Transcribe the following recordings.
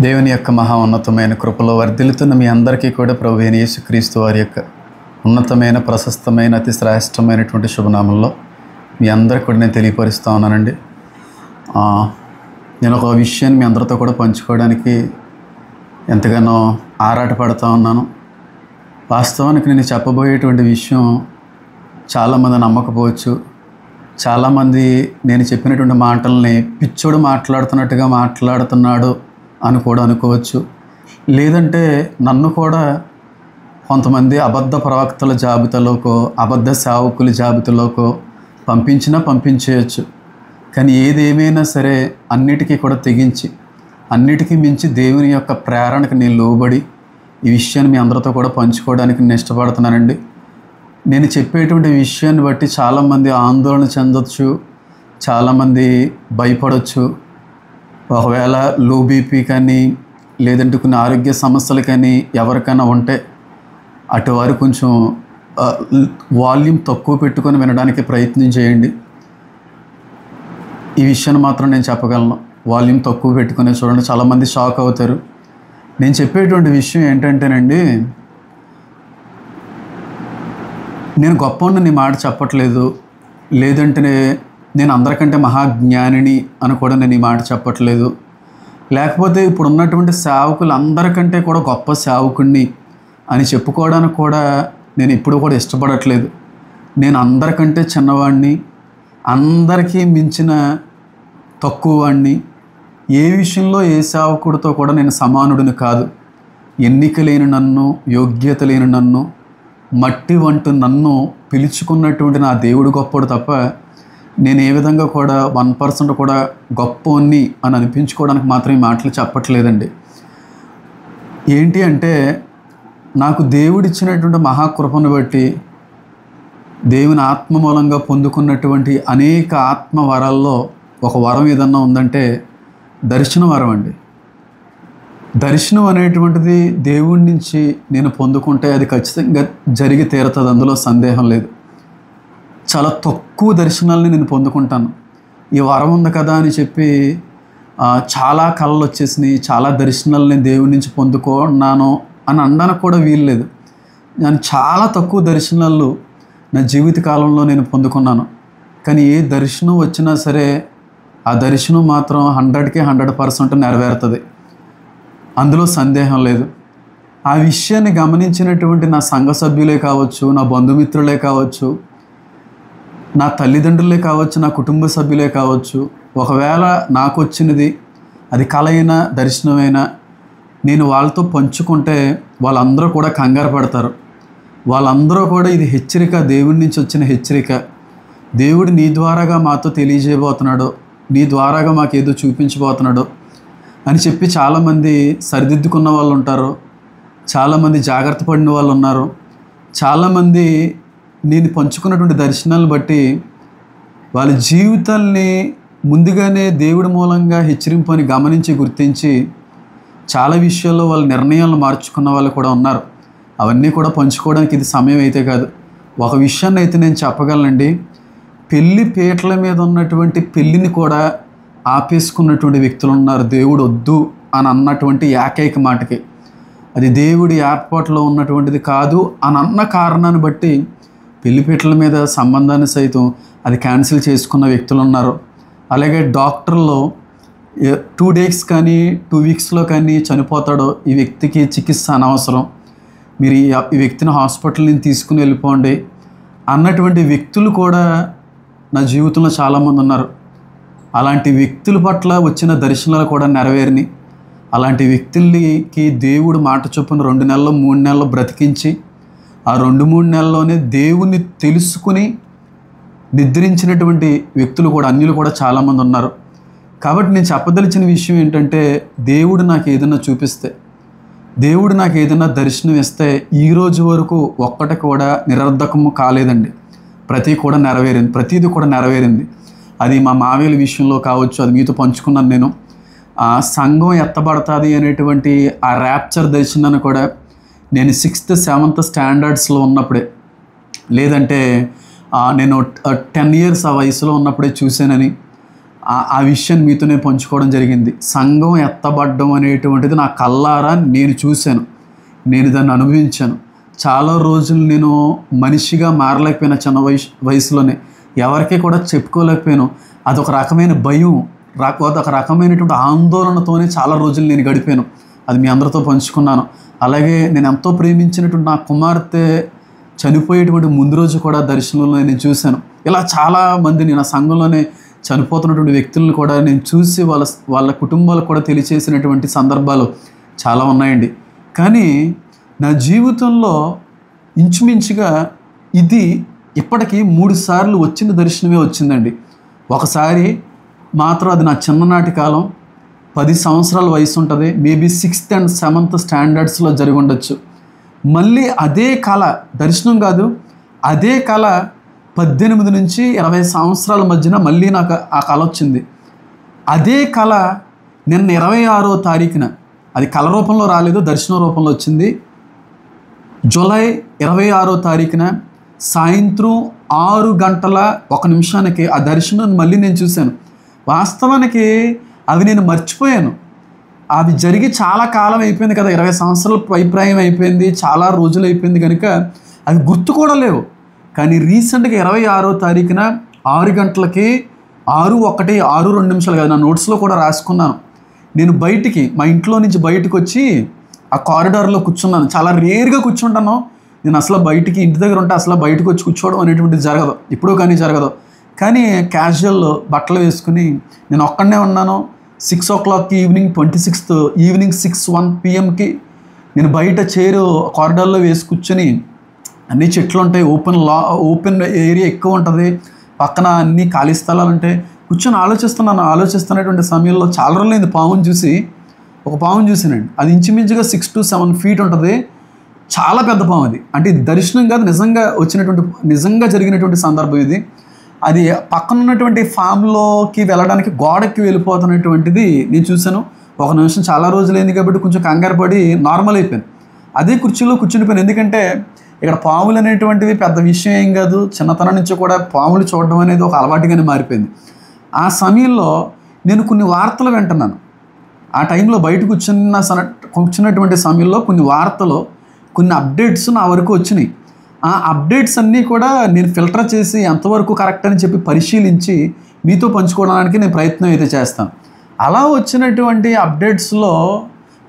దేవుని యొక్క మహా ఉన్నతమైన కృపలో వర్ధిల్లుతున్న మీ అందరికీ కూడా ప్రభువైన యేసుక్రీస్తు వారి యొక్క ఉన్నతమైన ప్రశస్తమైన అతి శ్రేష్టమైనటువంటి శుభనామంలో మీ అందరికీ కూడా నేను తెలియపరుస్తూ ఉన్నానండి. నేను ఒక విషయాన్ని మీ అందరితో కూడా పంచుకోవడానికి ఎంతగానో ఆరాటపడుతూ ఉన్నాను. వాస్తవానికి నేను చెప్పబోయేటువంటి విషయం చాలామంది నమ్మకపోవచ్చు. చాలామంది నేను చెప్పినటువంటి మాటల్ని పిచ్చోడు మాట్లాడుతున్నట్టుగా మాట్లాడుతున్నాడు అని కూడా అనుకోవచ్చు. లేదంటే నన్ను కూడా కొంతమంది అబద్ధ ప్రవక్తల జాబితాలోకో అబద్ధ సేవకుల జాబితాలోకో పంపించేయచ్చు. కానీ ఏదేమైనా సరే అన్నిటికీ కూడా తెగించి అన్నిటికీ మించి దేవుని యొక్క ప్రేరణకు నేను లోబడి ఈ విషయాన్ని మీ అందరితో కూడా పంచుకోవడానికి నేను ఇష్టపడుతున్నానండి. నేను చెప్పేటువంటి విషయాన్ని బట్టి చాలామంది ఆందోళన చెందొచ్చు, చాలామంది భయపడవచ్చు. ఒకవేళ లో బీపీ కానీ లేదంటే కొన్ని ఆరోగ్య సమస్యలు కానీ ఎవరికైనా ఉంటే అటువారు కొంచెం వాల్యూమ్ తక్కువ పెట్టుకొని వినడానికి ప్రయత్నం చేయండి. ఈ విషయాన్ని మాత్రం నేను చెప్పగలను. వాల్యూమ్ తక్కువ పెట్టుకునే చూడండి, చాలామంది షాక్ అవుతారు. నేను చెప్పేటువంటి విషయం ఏంటంటేనండి, నేను గొప్పవాడిని నీ మాట చెప్పట్లేదు, లేదంటే నేను అందరికంటే మహాజ్ఞానిని అని కూడా నేను ఈ మాట చెప్పట్లేదు, లేకపోతే ఇప్పుడు ఉన్నటువంటి సేవకులు అందరికంటే కూడా గొప్ప సేవకుడిని అని చెప్పుకోవడానికి కూడా నేను ఇప్పుడు కూడా ఇష్టపడట్లేదు. నేను అందరికంటే చిన్నవాడిని, అందరికీ మించిన తక్కువ వాడిని, ఏ విషయంలో ఏ సేవకుడితో కూడా నేను సమానుడిని కాదు. ఎన్నిక లేని నన్ను, యోగ్యత లేని నన్ను, మట్టి వంటి నన్ను పిలుచుకున్నటువంటి నా దేవుడు గొప్పడు తప్ప నేను ఏ విధంగా కూడా 1% కూడా గొప్పని అని అనిపించుకోవడానికి మాత్రం ఈ మాటలు చెప్పట్లేదండి. ఏంటి అంటే, నాకు దేవుడిచ్చినటువంటి మహాకృపను బట్టి దేవుని ఆత్మ మూలంగా పొందుకున్నటువంటి అనేక ఆత్మ వరాల్లో ఒక వరం ఏదన్నా ఉందంటే దర్శన వరం అండి. దర్శనం అనేటువంటిది దేవుడి నుంచి నేను పొందుకుంటే అది ఖచ్చితంగా జరిగి తీరుతుంది, అందులో సందేహం లేదు. చాలా తక్కువ దర్శనాలని నేను పొందుకుంటాను. ఈ వరం ఉంది కదా అని చెప్పి చాలా కళలు వచ్చేసినాయి, చాలా దర్శనాలు నేను దేవుడి నుంచి పొందుకున్నాను అని అనడానికి కూడా వీల్లేదు. నేను చాలా తక్కువ దర్శనాలు నా జీవిత కాలంలో నేను పొందుకున్నాను. కానీ ఏ దర్శనం వచ్చినా సరే ఆ దర్శనం మాత్రం 100కి 100% నెరవేరుతుంది, అందులో సందేహం లేదు. ఆ విషయాన్ని గమనించినటువంటి నా సంఘ సభ్యులే కావచ్చు, నా బంధుమిత్రులే కావచ్చు, నా తల్లిదండ్రులే కావచ్చు, నా కుటుంబ సభ్యులే కావచ్చు, ఒకవేళ నాకు వచ్చినది అది కల అయినా దర్శనమైనా నేను వాళ్ళతో పంచుకుంటే వాళ్ళందరూ కూడా కంగారు పడతారు. వాళ్ళందరూ కూడా ఇది హెచ్చరిక, దేవుడి నుంచి వచ్చిన హెచ్చరిక, దేవుడు నీ ద్వారాగా మాతో తెలియజేయబోతున్నాడు, నీ ద్వారాగా మాకేదో చూపించబోతున్నాడు అని చెప్పి చాలామంది సరిదిద్దుకున్న వాళ్ళు ఉంటారు, చాలామంది జాగ్రత్త పడిన వాళ్ళు ఉన్నారు. చాలామంది నేను పంచుకున్నటువంటి దర్శనాలను బట్టి వాళ్ళ జీవితాల్ని ముందుగానే దేవుడి మూలంగా హెచ్చరింపు అని గమనించి గుర్తించి చాలా విషయాల్లో వాళ్ళ నిర్ణయాలను మార్చుకున్న వాళ్ళు కూడా ఉన్నారు. అవన్నీ కూడా పంచుకోవడానికి ఇది సమయం అయితే కాదు. ఒక విషయాన్ని అయితే నేను చెప్పగలనండి, పెళ్లి పీటల మీద ఉన్నటువంటి పెళ్ళిని కూడా ఆపేసుకున్నటువంటి వ్యక్తులు ఉన్నారు. దేవుడు వద్దు అని అన్నటువంటి ఏకైక మాటకి, అది దేవుడి ఏర్పాటులో ఉన్నటువంటిది కాదు అని అన్న కారణాన్ని బట్టి పెళ్లిపీటల మీద సంబంధాన్ని సైతం అది క్యాన్సిల్ చేసుకున్న వ్యక్తులు ఉన్నారు. అలాగే డాక్టర్లో 2 days కానీ 2 weeksలో కానీ చనిపోతాడో, ఈ వ్యక్తికి చికిత్స అనవసరం, మీరు ఈ వ్యక్తిని హాస్పిటల్ నుంచి తీసుకుని వెళ్ళిపోండి అన్నటువంటి వ్యక్తులు కూడా నా జీవితంలో చాలామంది ఉన్నారు. అలాంటి వ్యక్తుల పట్ల వచ్చిన దర్శనాలు కూడా నెరవేరినాయి. అలాంటి వ్యక్తులకి దేవుడు మాట చొప్పున 2 నెలలు 3 నెలలు బ్రతికించి ఆ 2-3 నెలల్లోనే దేవుణ్ణి తెలుసుకుని నిద్రించినటువంటి వ్యక్తులు కూడా, అన్యులు కూడా చాలామంది ఉన్నారు. కాబట్టి నేను చెప్పదలిచిన విషయం ఏంటంటే, దేవుడు నాకు ఏదైనా చూపిస్తే, దేవుడు నాకు ఏదైనా దర్శనం ఇస్తే ఈ రోజు వరకు ఒక్కటి కూడా నిరర్ధకము కాలేదండి. ప్రతిదీ కూడా నెరవేరింది. అది మా మావేలి విషయంలో కావచ్చు, అది మీతో పంచుకున్నాను నేను. సంఘం ఎత్తబడుతుంది అనేటువంటి ఆ ర్యాప్చర్ దర్శనాన్ని కూడా నేను 6th 7th స్టాండర్డ్స్లో ఉన్నప్పుడే, లేదంటే నేను 10 years ఆ వయసులో ఉన్నప్పుడే చూశానని ఆ విషయాన్ని మీతో నేను పంచుకోవడం జరిగింది. సంఘం ఎత్తబడ్డం అనేటువంటిది నా కళ్ళారా నేను చూశాను, నేను దాన్ని అనుభవించాను. చాలా రోజులు నేను మనిషిగా మారలేకపోయినా, చిన్న వయసులోనే ఎవరికీ కూడా చెప్పుకోలేకపోయాను. అదొక రకమైన భయం, అదొక రకమైనటువంటి ఆందోళనతోనే చాలా రోజులు నేను గడిపాను. అది మీ అందరితో పంచుకున్నాను. అలాగే నేను ఎంతో ప్రేమించినటువంటి నా కుమార్తె చనిపోయేటువంటి ముందు రోజు కూడా దర్శనంలో నేను చూశాను. ఇలా చాలామందిని నా సంఘంలోనే చనిపోతున్నటువంటి వ్యక్తులను కూడా నేను చూసి వాళ్ళ కుటుంబాలకు కూడా తెలియచేసినటువంటి సందర్భాలు చాలా ఉన్నాయండి. కానీ నా జీవితంలో ఇంచుమించుగా ఇది ఇప్పటికీ 3 సార్లు వచ్చిన దర్శనమే వచ్చిందండి. ఒకసారి మాత్రం అది నా చిన్ననాటి కాలం, 10 సంవత్సరాల వయసు ఉంటుంది, మేబీ 6th and 7th స్టాండర్డ్స్లో జరిగి ఉండొచ్చు. మళ్ళీ అదే కళ, దర్శనం కాదు, అదే కళ 18 నుంచి 20 సంవత్సరాల మధ్యన మళ్ళీ నాకు ఆ కళ వచ్చింది. అదే కళ నిన్న 26వ తారీఖున, అది కళ రూపంలో రాలేదు, దర్శన రూపంలో వచ్చింది. జూలై 26వ తారీఖున సాయంత్రం 6:01 ఆ దర్శనాన్ని మళ్ళీ నేను చూశాను. వాస్తవానికి అవి నేను మర్చిపోయాను. అవి జరిగి చాలా కాలం అయిపోయింది కదా, 20 సంవత్సరాల అభిప్రాయం అయిపోయింది, చాలా రోజులు అయిపోయింది కనుక అవి గుర్తు కూడా లేవు. కానీ రీసెంట్గా 26వ తారీఖున 6 గంటలకి 6:01 కాదు, నా నోట్స్లో కూడా రాసుకున్నాను. నేను మా ఇంట్లో నుంచి బయటకు వచ్చి ఆ కారిడార్లో కూర్చున్నాను. చాలా రేర్గా కూర్చుంటాను నేను. అసలు బయటికి, ఇంటి దగ్గర ఉంటే అసలు బయటకు వచ్చి కూర్చోవడం అనేటువంటిది జరగదు, ఎప్పుడూ కానీ జరగదు. కానీ క్యాజువల్ బట్టలు వేసుకుని నేను ఒక్కడనే ఉన్నాను. 6 o'clock evening 26th evening 6:01 PM నేను బయట చైరు కారిడార్లో వేసి కూర్చొని, అన్ని చెట్లు ఉంటాయి, ఓపెన్ ఏరియా ఎక్కువ ఉంటుంది, పక్కన అన్ని ఖాళీ స్థలాలు ఉంటాయి. కూర్చొని ఆలోచిస్తున్నటువంటి సమయంలో చాలా రోజులైంది ఒక పావును చూసానండి. అది ఇంచుమించుగా 6 to 7 feet ఉంటుంది. చాలా పెద్ద పాము అది. అంటే ఇది దర్శనం కాదు, నిజంగా జరిగినటువంటి సందర్భం ఇది. అది పక్కన ఉన్నటువంటి ఫామ్లోకి వెళ్ళడానికి గోడకి వెళ్ళిపోతున్నటువంటిది నేను చూశాను. ఒక నిమిషం, చాలా రోజులైంది కాబట్టి కొంచెం కంగారు పడి నార్మల్ అయిపోయాను. అదే కుర్చీలో కూర్చునిపోయాను. ఎందుకంటే ఇక్కడ పాములు అనేటువంటివి పెద్ద విషయం ఏం కాదు, చిన్నతనం నుంచి కూడా పాములు చూడడం అనేది ఒక అలవాటుగానే మారిపోయింది. ఆ సమయంలో నేను కొన్ని వార్తలు వింటున్నాను. ఆ టైంలో బయట కూర్చున్నటువంటి సమయంలో కొన్ని అప్డేట్స్ నా వరకు వచ్చినాయి. ఆ అప్డేట్స్ అన్నీ కూడా నేను ఫిల్టర్ చేసి ఎంతవరకు కరెక్ట్ అని చెప్పి పరిశీలించి మీతో పంచుకోవడానికి నేను ప్రయత్నం అయితే చేస్తాను. అలా వచ్చినటువంటి అప్డేట్స్లో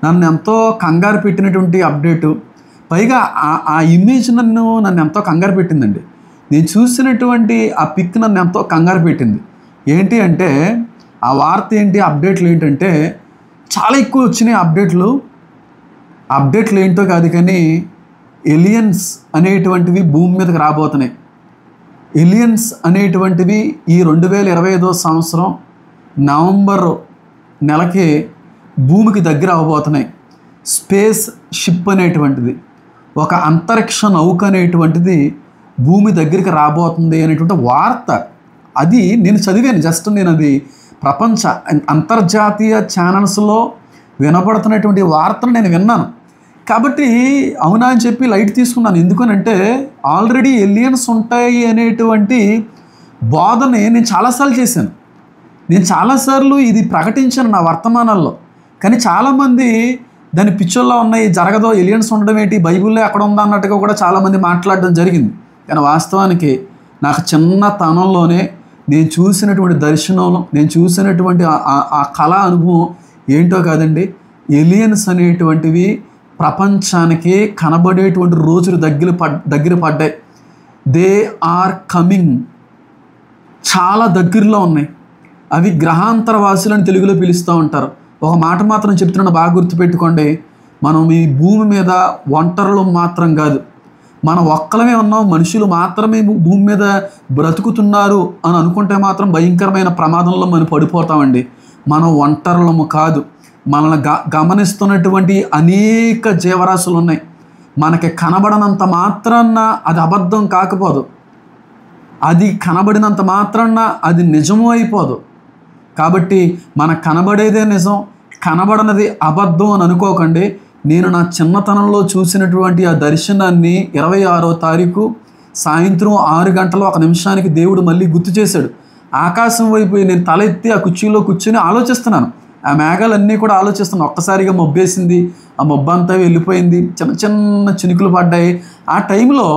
నన్ను ఎంతో కంగారు పెట్టినటువంటి అప్డేటు, పైగా ఆ ఇమేజ్ నన్ను ఎంతో కంగారు పెట్టిందండి. నేను చూసినటువంటి ఆ పిక్ నన్ను ఎంతో కంగారు పెట్టింది. ఏంటి అంటే ఆ వార్త ఏంటి, అప్డేట్లు ఏంటంటే చాలా ఎక్కువ వచ్చినాయి అప్డేట్లు ఏంటో కాదు కానీ ఎలియన్స్ అనేటువంటివి భూమి మీదకి రాబోతున్నాయి. ఎలియన్స్ అనేటువంటివి ఈ 2025వ సంవత్సరం నవంబర్ నెలకి భూమికి దగ్గర అవ్వబోతున్నాయి. స్పేస్ షిప్ అనేటువంటిది, ఒక అంతరిక్ష నౌక అనేటువంటిది భూమి దగ్గరికి రాబోతుంది అనేటువంటి వార్త, అది నేను చదివాను. జస్ట్ నేను అది అంతర్జాతీయ ఛానల్స్లో వినపడుతున్నటువంటి వార్తను నేను విన్నాను. కాబట్టి అవునా అని చెప్పి లైట్ తీసుకున్నాను. ఎందుకనంటే ఆల్రెడీ ఎలియన్స్ ఉంటాయి అనేటువంటి బోధని నేను చాలాసార్లు చేశాను. నేను చాలాసార్లు ఇది ప్రకటించాను నా వర్తమానాల్లో. కానీ చాలామంది దాని పిక్చర్లో ఉన్నాయి, జరగదో, ఎలియన్స్ ఉండడం ఏంటి, బైబిల్లో ఎక్కడ ఉందా అన్నట్టుగా కూడా చాలామంది మాట్లాడడం జరిగింది. కానీ వాస్తవానికి నాకు చిన్నతనంలోనే నేను చూసినటువంటి దర్శనంలో, నేను చూసినటువంటి ఆ కళా అనుభవం ఏంటో కాదండి, ఎలియన్స్ అనేటువంటివి ప్రపంచానికి కనబడేటువంటి రోజులు దగ్గర పడ్డాయి. దే ఆర్ కమింగ్, చాలా దగ్గరలో ఉన్నాయి. అవి గ్రహాంతరవాసులని తెలుగులో పిలుస్తూ ఉంటారు. ఒక మాట మాత్రం చెప్తున్నాను, బాగా గుర్తుపెట్టుకోండి. మనం ఈ భూమి మీద ఒంటరులు మాత్రం కాదు, మనం ఒక్కలమే ఉన్నాం, మనుషులు మాత్రమే భూమి మీద బ్రతుకుతున్నారు అని అనుకుంటే మాత్రం భయంకరమైన ప్రమాదంలో మనం పడిపోతామండి. మనం ఒంటరులము కాదు, మనల్ని గమనిస్తున్నటువంటి అనేక జీవరాశులు ఉన్నాయి. మనకి కనబడనంత మాత్రాన అది అబద్ధం కాకపోదు, అది కనబడినంత మాత్రాన అది నిజమూ అయిపోదు. కాబట్టి మనకు కనబడేదే నిజం, కనబడనది అబద్ధం అని అనుకోకండి. నేను నా చిన్నతనంలో చూసినటువంటి ఆ దర్శనాన్ని 26వ తారీఖు సాయంత్రం 6:01 దేవుడు మళ్ళీ గుర్తు చేశాడు. ఆకాశం వైపు నేను తల ఎత్తి ఆ కుర్చీలో కూర్చొని ఆలోచిస్తున్నాను. ఆ మేఘాలన్నీ కూడా ఆలోచిస్తున్నాను. ఒక్కసారిగా మబ్బేసింది, ఆ మబ్బు అంతా వెళ్ళిపోయింది, చిన్న చిన్న చినుకులు పడ్డాయి. ఆ టైంలో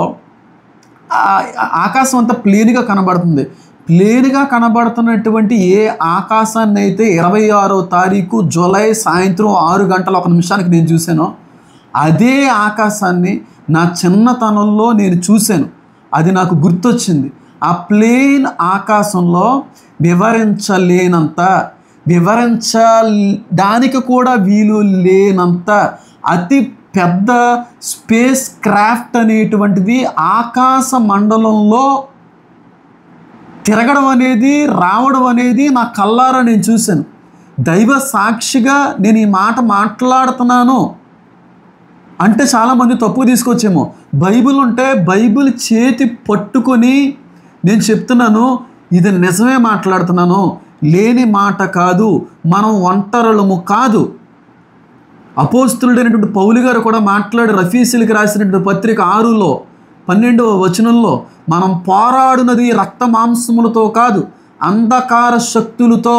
ఆకాశం అంతా ప్లేన్గా కనబడుతుంది. ప్లేన్గా కనబడుతున్నటువంటి ఏ ఆకాశాన్ని అయితే 26వ తారీఖు జూలై సాయంత్రం 6 గంటల 1 నిమిషానికి నేను చూశానో అదే ఆకాశాన్ని నా చిన్నతనంలో నేను చూశాను. అది నాకు గుర్తొచ్చింది. ఆ ప్లేన్ ఆకాశంలో వివరించడానికి కూడా వీలు లేనంత అతి పెద్ద స్పేస్ క్రాఫ్ట్ అనేటువంటిది ఆకాశ మండలంలో తిరగడం అనేది, రావడం అనేది నా కళ్ళారా నేను చూశాను. దైవ సాక్షిగా నేను ఈ మాట మాట్లాడుతున్నాను అంటే చాలామంది తప్పు తీసుకొచ్చేమో. బైబిల్ ఉంటే బైబిల్ చేతి పట్టుకొని నేను చెప్తున్నాను, ఇది నిజమే మాట్లాడుతున్నాను, లేని మాట కాదు, మనం ఒంటరులము కాదు. అపోస్తలుడైనటువంటి పౌలు గారు కూడా మాట్లాడి ఎఫెసీయులకు రాసినటువంటి పత్రిక 6లో 12వ వచనంలో, మనం పోరాడునది రక్త మాంసములతో కాదు, అంధకార శక్తులతో,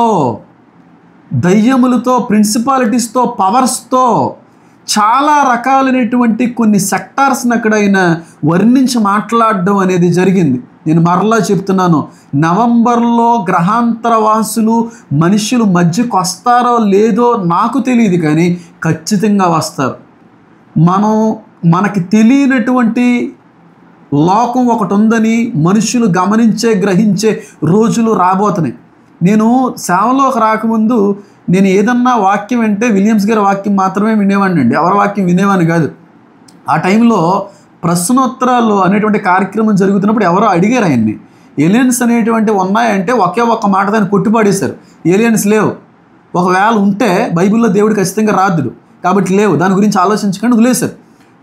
దయ్యములతో, ప్రిన్సిపాలిటీస్తో, పవర్స్తో, చాలా రకాలైనటువంటి కొన్ని సెక్టార్స్ని అక్కడ ఆయన వర్ణించి మాట్లాడడం అనేది జరిగింది. నేను మరలా చెప్తున్నాను, నవంబర్లో గ్రహాంతరవాసులు మనుషులు మధ్యకు వస్తారో లేదో నాకు తెలియదు, కానీ ఖచ్చితంగా వస్తారు. మనకి తెలియనటువంటి లోకం ఒకటి ఉందని మనుషులు గ్రహించే రోజులు రాబోతున్నాయి. నేను సేవలోకి రాకముందు నేను ఏదన్నా వాక్యం అంటే విలియమ్స్ గారి వాక్యం మాత్రమే వినేవాడిని అండి, ఎవరి వాక్యం వినేవాడిని కాదు. ఆ టైంలో ప్రశ్నోత్తరాలు అనేటువంటి కార్యక్రమం జరుగుతున్నప్పుడు ఎవరో అడిగారు ఆయన్ని, ఏలియన్స్ అనేటువంటి ఉన్నాయంటే ఒకే ఒక్క మాట దాన్ని కొట్టిపాడేశారు. ఏలియన్స్ లేవు, ఒకవేళ ఉంటే బైబిల్లో దేవుడు ఖచ్చితంగా రాదుడు కాబట్టి లేవు, దాని గురించి ఆలోచించకుండా వదిలేశారు.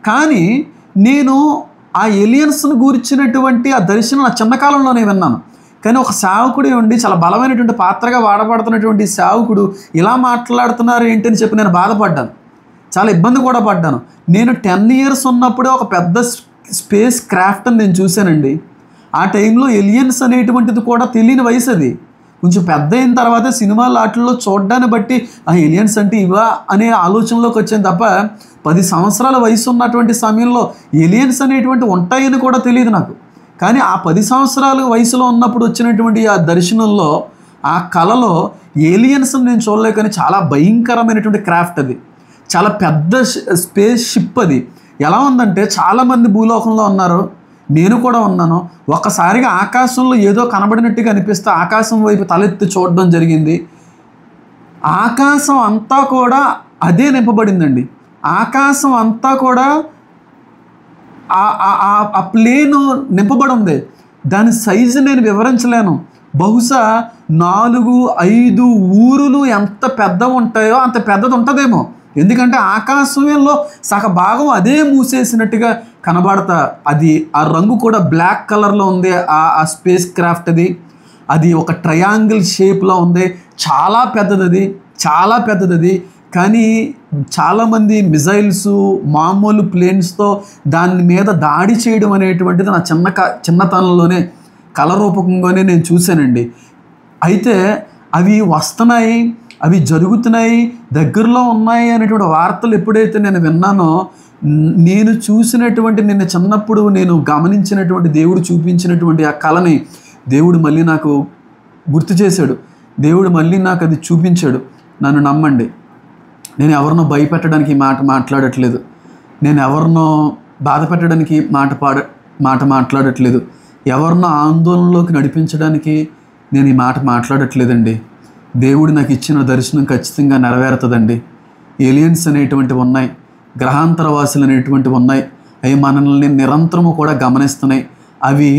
కానీ నేను ఆ ఏలియన్స్ను గురించినటువంటి ఆ దర్శనం నా చిన్న కాలంలోనే విన్నాను. కానీ ఒక సేవకుడు ఉండి చాలా బలమైనటువంటి పాత్రగా వాడబడుతున్నటువంటి సేవకుడు ఇలా మాట్లాడుతున్నారు ఏంటని చెప్పి నేను బాధపడ్డాను, చాలా ఇబ్బంది కూడా పడ్డాను. నేను 10 years ఉన్నప్పుడే ఒక పెద్ద స్పేస్ క్రాఫ్ట్ని నేను చూశానండి. ఆ టైంలో ఏలియన్స్ అనేటువంటిది కూడా తెలియని వయసు. అది కొంచెం పెద్ద అయిన తర్వాత సినిమాల వాటిల్లో చూడడాన్ని బట్టి ఆ ఏలియన్స్ అంటే ఇవా అనే ఆలోచనలోకి వచ్చాను తప్ప 10 సంవత్సరాల వయసు ఉన్నటువంటి సమయంలో ఏలియన్స్ అనేటువంటి ఉంటాయని కూడా తెలియదు నాకు. కానీ ఆ 10 సంవత్సరాల వయసులో ఉన్నప్పుడు వచ్చినటువంటి ఆ దర్శనంలో, ఆ కళలో ఏలియన్స్ని నేను చూడలే, కానీ చాలా భయంకరమైనటువంటి క్రాఫ్ట్ అది, చాలా పెద్ద స్పేస్ షిప్. అది ఎలా ఉందంటే చాలామంది భూలోకంలో ఉన్నారు, నేను కూడా ఉన్నాను. ఒక్కసారిగా ఆకాశంలో ఏదో కనబడినట్టుగా అనిపిస్తే ఆకాశం వైపు తలెత్తి చూడడం జరిగింది. ఆకాశం అంతా కూడా అదే నింపబడిందండి. ఆకాశం అంతా కూడా ఆ ప్లేను నింపబడి ఉంది. దాని సైజు నేను వివరించలేను. బహుశా 4-5 ఊరులు ఎంత పెద్ద ఉంటాయో అంత పెద్దది ఉంటుందేమో. ఎందుకంటే ఆకాశంలో సగ భాగం అదే మూసేసినట్టుగా కనబడతా. అది ఆ రంగు కూడా బ్లాక్ కలర్లో ఉంది. ఆ స్పేస్ క్రాఫ్ట్ అది ఒక ట్రయాంగిల్ షేప్లో ఉంది. చాలా పెద్దది, చాలా పెద్దది. కానీ చాలామంది మిజైల్స్, మామూలు ప్లేన్స్తో దాని మీద దాడి చేయడం అనేటువంటిది నా చిన్నతనంలోనే కళరూపకంగానే నేను చూశానండి. అయితే అవి వస్తున్నాయి, అవి జరుగుతున్నాయి, దగ్గరలో ఉన్నాయి అనేటువంటి వార్తలు ఎప్పుడైతే నేను విన్నానో, నేను చూసినటువంటి, నిన్న చిన్నప్పుడు నేను గమనించినటువంటి, దేవుడు చూపించినటువంటి ఆ కళని దేవుడు మళ్ళీ నాకు గుర్తు చేశాడు. దేవుడు మళ్ళీ నాకు అది చూపించాడు. నన్ను నమ్మండి, నేను ఎవరినో భయపెట్టడానికి ఈ మాట మాట్లాడట్లేదు, నేను ఎవరినో బాధ పెట్టడానికి మాట మాట్లాడట్లేదు, ఎవరినో ఆందోళనలోకి నడిపించడానికి నేను ఈ మాట మాట్లాడట్లేదండి. దేవుడు నాకు ఇచ్చిన దర్శనం ఖచ్చితంగా నెరవేరుతుందండి. ఏలియన్స్ అనేటువంటివి ఉన్నాయి, గ్రహాంతరవాసులు అనేటువంటివి ఉన్నాయి. అవి మనల్ని నిరంతరము కూడా గమనిస్తున్నాయి. అవి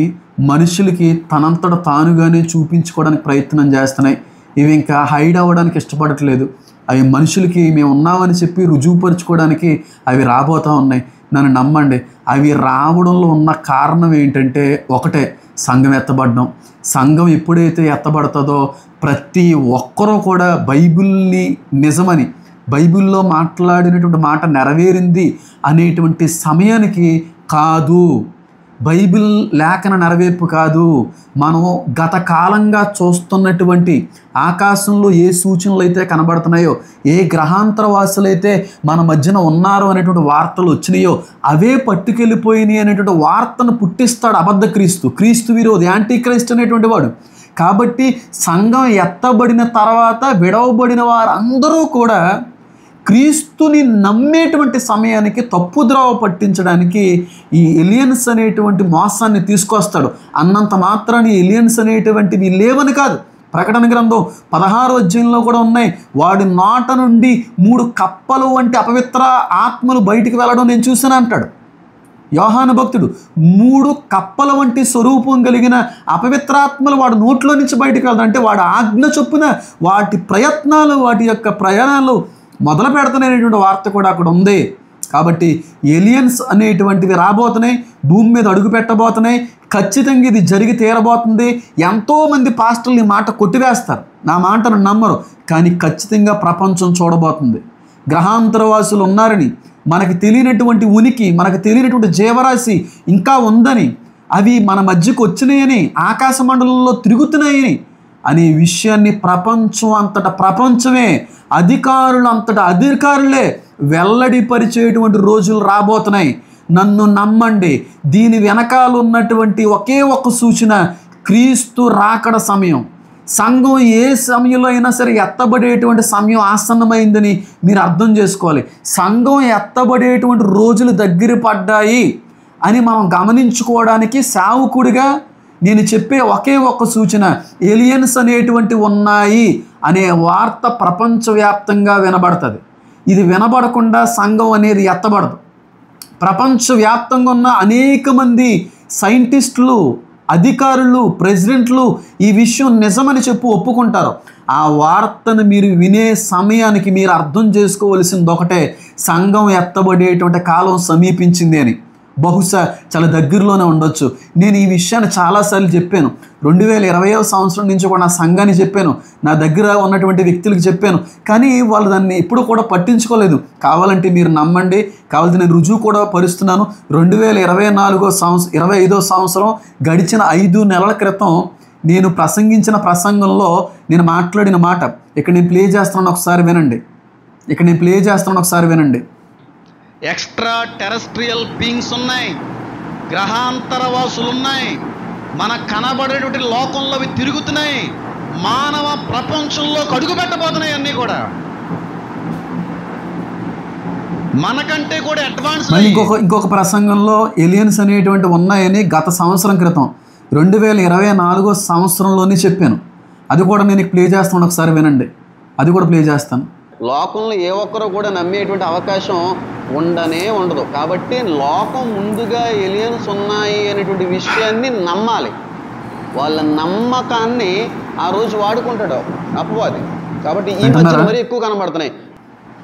మనుషులకి తనంతట తానుగానే చూపించుకోవడానికి ప్రయత్నం చేస్తున్నాయి. ఇవి ఇంకా హైడ్ అవ్వడానికి ఇష్టపడట్లేదు. అవి మనుషులకి మేము ఉన్నామని చెప్పి రుజువుపరుచుకోవడానికి అవి రాబోతూ ఉన్నాయి. నన్ను నమ్మండి, అవి రావడంలో ఉన్న కారణం ఏంటంటే ఒకటే, సంఘం ఎత్తబడడం. సంఘం ఎప్పుడైతే ఎత్తబడుతుందో ప్రతి ఒక్కరూ కూడా బైబిల్ని నిజమని, బైబిల్లో మాట్లాడినటువంటి మాట నెరవేరింది అనేటువంటి సమయానికి కాదు, బైబిల్ లేఖన నెరవేర్పు కాదు. మనం గత కాలంగా చూస్తున్నటువంటి ఆకాశంలో ఏ సూచనలు అయితే కనబడుతున్నాయో, ఏ గ్రహాంతరవాసులైతే మన మధ్యన ఉన్నారు అనేటువంటి వార్తలు వచ్చినాయో అవే పట్టుకెళ్ళిపోయినాయి అనేటువంటి వార్తను పుట్టిస్తాడు అబద్ధ క్రీస్తు విరోధి, యాంటీ క్రైస్ట్ అనేటువంటి వాడు. కాబట్టి సంఘం ఎత్తబడిన తర్వాత విడవబడిన వారందరూ కూడా క్రీస్తుని నమ్మేటువంటి సమయానికి తప్పుద్రోవ పట్టించడానికి ఈ ఎలియన్స్ అనేటువంటి మోసాన్ని తీసుకొస్తాడు. అన్నంత మాత్రాన్ని ఎలియన్స్ అనేటువంటివి లేవని కాదు. ప్రకటన గ్రంథం 16వ అధ్యాయంలో కూడా ఉన్నాయి. వాడి నోట నుండి 3 కప్పలు వంటి అపవిత్ర ఆత్మలు బయటికి వెళ్ళడం నేను చూశాను అంటాడు యోహాను భక్తుడు. 3 కప్పల వంటి స్వరూపం కలిగిన అపవిత్రాత్మలు వాడు నోట్లో నుంచి బయటికి వెళ్తాడు. అంటే వాడు ఆజ్ఞ చొప్పున వాటి ప్రయత్నాలు, వాటి యొక్క ప్రయాణాలు మొదలు పెడుతున్నటువంటి వార్త కూడా అక్కడ ఉంది. కాబట్టి ఎలియన్స్ అనేటువంటివి రాబోతున్నాయి, భూమి మీద అడుగు పెట్టబోతున్నాయి. ఖచ్చితంగా ఇది జరిగి తీరబోతుంది. ఎంతోమంది పాస్టర్లు ఈ మాట కొట్టివేస్తారు, నా మాటను నమ్మరు. కానీ ఖచ్చితంగా ప్రపంచం చూడబోతుంది. గ్రహాంతరవాసులు ఉన్నారని, మనకు తెలియనటువంటి ఉనికి, మనకు తెలియనటువంటి జీవరాశి ఇంకా ఉందని, అవి మన మధ్యకు వచ్చినాయని, ఆకాశ మండలంలో తిరుగుతున్నాయని అనే విషయాన్ని ప్రపంచం అంతటా, ప్రపంచమే, అధికారులు అంతటా అధికారులే వెల్లడిపరిచేటువంటి రోజులు రాబోతున్నాయి. నన్ను నమ్మండి, దీని వెనకాల ఉన్నటువంటి ఒకే ఒక్క సూచన క్రీస్తు రాకడ సమయం. సంఘం ఏ సమయంలో అయినా సరే ఎత్తబడేటువంటి సమయం ఆసన్నమైందని మీరు అర్థం చేసుకోవాలి. సంఘం ఎత్తబడేటువంటి రోజులు దగ్గర పడ్డాయి అని మనం గమనించుకోవడానికి సేవకుడిగా నేను చెప్పే ఒకే ఒక్క సూచన, ఏలియన్స్ అనేటువంటి ఉన్నాయి అనే వార్త ప్రపంచవ్యాప్తంగా వినబడుతుంది. ఇది వినబడకుండా సంఘం అనేది ఎత్తబడదు. ప్రపంచవ్యాప్తంగా ఉన్న అనేక మంది సైంటిస్టులు, అధికారులు, ప్రెసిడెంట్లు ఈ విషయం నిజమని ఒప్పుకుంటారు. ఆ వార్తను మీరు వినే సమయానికి మీరు అర్థం చేసుకోవలసింది ఒకటే, సంఘం ఎత్తబడేటువంటి కాలం సమీపించింది అని. బహుశా చాలా దగ్గరలోనే ఉండొచ్చు. నేను ఈ విషయాన్ని చాలాసార్లు చెప్పాను. 2020వ సంవత్సరం నుంచి కూడా నా సంఘాన్ని చెప్పాను, నా దగ్గర ఉన్నటువంటి వ్యక్తులకు చెప్పాను. కానీ వాళ్ళు దాన్ని ఎప్పుడు కూడా పట్టించుకోలేదు. కావాలంటే మీరు నమ్మండి, కావాలంటే నేను రుజువు కూడా పరుస్తున్నాను. 2025వ సంవత్సరం గడిచిన 5 నెలల క్రితం నేను ప్రసంగించిన ప్రసంగంలో నేను మాట్లాడిన మాట ఇక్కడ నేను ప్లే చేస్తున్నాను, ఒకసారి వినండి. ఎక్స్ట్రా టెరెస్ట్రియల్ బీయింగ్స్ ఉన్నాయి, గ్రహాంతరవాసులు ఉన్నాయి, మన కనబడేటువంటి లోకంలో అవి తిరుగుతున్నాయి, మానవ ప్రపంచంలోకి అడుగు పెట్టబోతున్నాయి. అన్నీ కూడా మనకంటే కూడా అడ్వాన్స్. ఇంకొక ప్రసంగంలో ఎలియన్స్ అనేటువంటి ఉన్నాయని గత సంవత్సరం క్రితం 2024 సంవత్సరంలోనే చెప్పాను. అది కూడా నేను ప్లే చేస్తాను, ఒకసారి వినండి. అది కూడా ప్లే చేస్తాను. లోకంలో ఏ ఒక్కరూ కూడా నమ్మేటువంటి అవకాశం ఉండదు. కాబట్టి లోకం ముందుగా ఎలియన్స్ ఉన్నాయి అనేటువంటి విషయాన్ని నమ్మాలి. వాళ్ళ నమ్మకాన్ని ఆ రోజు వాడుకుంటాడు అపవాది. కాబట్టి ఈ మధ్య మరీ ఎక్కువ కనబడుతున్నాయి.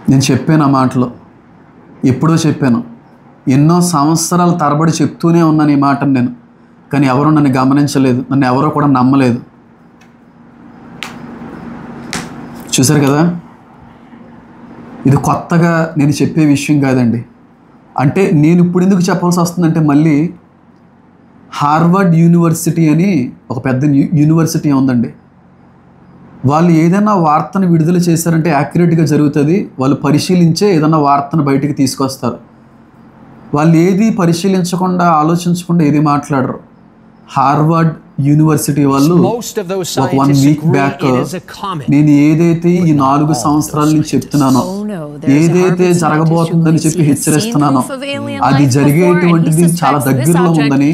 నేను చెప్పాను ఆ మాటలో, ఎప్పుడో చెప్పాను, ఎన్నో సంవత్సరాల తరబడి చెప్తూనే ఉన్నాను ఈ మాటను నేను. కానీ ఎవరు నన్ను గమనించలేదు, నన్ను ఎవరో కూడా నమ్మలేదు. చూశారు కదా, ఇది కొత్తగా నేను చెప్పే విషయం కాదండి. అంటే నేను ఇప్పుడు ఎందుకు చెప్పాల్సి వస్తుందంటే, మళ్ళీ హార్వర్డ్ యూనివర్సిటీ అని ఒక పెద్ద యూనివర్సిటీ ఉందండి. వాళ్ళు ఏదైనా వార్తను విడుదల చేశారంటే యాక్యురేట్గా జరుగుతుంది. వాళ్ళు పరిశీలించే ఏదైనా వార్తను బయటికి తీసుకొస్తారు. వాళ్ళు ఏది పరిశీలించకుండా, ఆలోచించకుండా ఏది మాట్లాడరు. హార్వర్డ్ యూనివర్సిటీ వాళ్ళు ఒక 1 వీక్ బ్యాక్ నేను ఏదైతే ఈ 4 సంవత్సరాల నుంచి చెప్తున్నానో, ఏదైతే జరగబోతుందని చెప్పి హెచ్చరిస్తున్నానో అది జరిగేటువంటిది చాలా దగ్గరలో ఉందని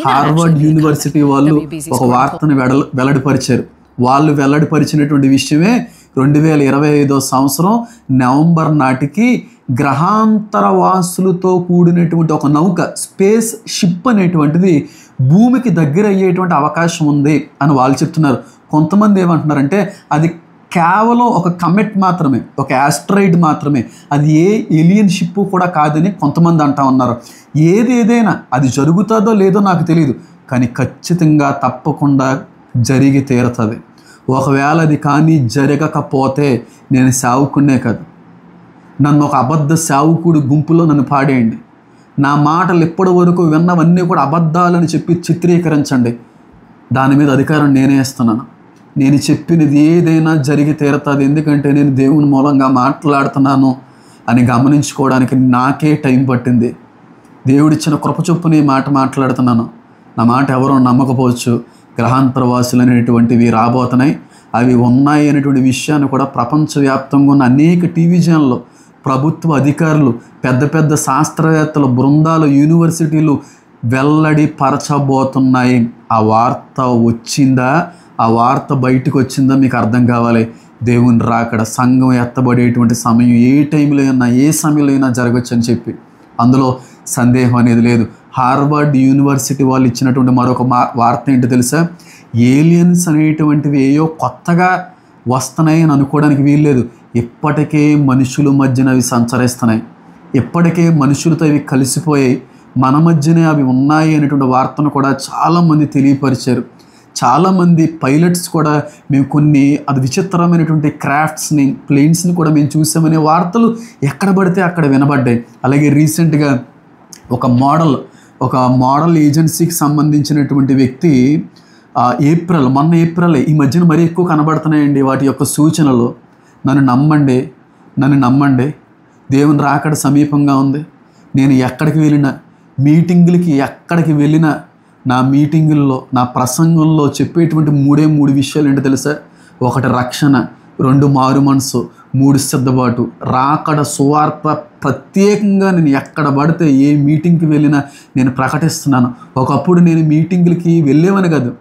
హార్వర్డ్ యూనివర్సిటీ వాళ్ళు ఒక వార్తను వెల్లడిపరిచారు. వాళ్ళు వెల్లడిపరిచినటువంటి విషయమే 2025వ సంవత్సరం నవంబర్ నాటికి గ్రహాంతరవాసులతో కూడినటువంటి ఒక నౌక, స్పేస్ షిప్ అనేటువంటిది భూమికి దగ్గర అయ్యేటువంటి అవకాశం ఉంది అని వాళ్ళు చెప్తున్నారు. కొంతమంది ఏమంటున్నారంటే అది కేవలం ఒక కమెట్ మాత్రమే, ఒక యాస్ట్రాయిడ్ మాత్రమే, అది ఏ ఏలియన్ షిప్ కూడా కాదని కొంతమంది అంటా ఉన్నారు. ఏదేదైనా అది జరుగుతుందో లేదో నాకు తెలియదు, కానీ ఖచ్చితంగా తప్పకుండా జరిగి తీరుతుంది. ఒకవేళ అది కానీ జరగకపోతే నేను సేవకుడినే కాదు, నన్ను ఒక అబద్ధ సేవకుడు గుంపులో నన్ను పాడేయండి. నా మాటలు ఇప్పటి వరకు విన్నవన్నీ కూడా అబద్ధాలని చెప్పి చిత్రీకరించండి. దాని మీద అధికారం నేనే ఇస్తున్నాను. నేను చెప్పినది ఏదైనా జరిగి తీరుతుంది, ఎందుకంటే నేను దేవుని మూలంగా మాట్లాడుతున్నాను అని గమనించుకోవడానికి నాకే టైం పట్టింది. దేవుడిచ్చిన కృప చొప్పున ఈ మాట మాట్లాడుతున్నాను. నా మాట ఎవరో నమ్మకపోవచ్చు. గ్రహాంతరవాసులు అనేటువంటివి రాబోతున్నాయి. అవి ఉన్నాయి అనేటువంటి విషయాన్ని కూడా ప్రపంచవ్యాప్తంగా ఉన్న అనేక టీవీ ఛానళ్ళు, ప్రభుత్వ అధికారులు, పెద్ద పెద్ద శాస్త్రవేత్తల బృందాలు, యూనివర్సిటీలు వెల్లడిపరచబోతున్నాయి. ఆ వార్త వచ్చిందా, ఆ వార్త బయటకు వచ్చిందా మీకు అర్థం కావాలి. దేవుని రాకడ, సంఘం ఎత్తబడేటువంటి సమయం ఏ టైంలో అయినా, ఏ సమయంలో అయినా జరగచ్చు అని చెప్పి అందులో సందేహం అనేది లేదు. హార్వర్డ్ యూనివర్సిటీ వాళ్ళు ఇచ్చినటువంటి మరొక వార్త ఏంటో తెలుసా? ఏలియన్స్ అనేటువంటివి ఏయో కొత్తగా వస్తున్నాయి అని అనుకోవడానికి వీల్లేదు. ఇప్పటికే మనుషుల మధ్యన అవి సంచరిస్తున్నాయి. ఇప్పటికే మనుషులతో అవి కలిసిపోయాయి. మన మధ్యనే అవి ఉన్నాయి అనేటువంటి వార్తను కూడా చాలామంది తెలియపరిచారు. చాలామంది పైలట్స్ కూడా మేము కొన్ని అది విచిత్రమైనటువంటి క్రాఫ్ట్స్ని, ప్లేన్స్ని కూడా మేము చూసామనే వార్తలు ఎక్కడ పడితే అక్కడ వినబడ్డాయి. అలాగే రీసెంట్గా ఒక మోడల్ ఏజెన్సీకి సంబంధించినటువంటి వ్యక్తి మొన్న ఏప్రిల్ ఈ మధ్యన మరీ ఎక్కువ కనబడుతున్నాయండి వాటి యొక్క సూచనలు. నన్ను నమ్మండి, దేవుని రాకడ సమీపంగా ఉంది. నేను ఎక్కడికి వెళ్ళినా, మీటింగులకి ఎక్కడికి వెళ్ళినా, నా మీటింగుల్లో, నా ప్రసంగంలో చెప్పేటువంటి మూడు విషయాలు ఏంటో తెలుసా? 1 రక్షణ, 2 మారు మనసు, 3 సిద్ధపాటు. రాకడ సువార్త ప్రత్యేకంగా నేను ఎక్కడ పడితే ఏ మీటింగ్కి వెళ్ళినా నేను ప్రకటిస్తున్నాను. ఒకప్పుడు నేను మీటింగులకి వెళ్ళేవని కాదు,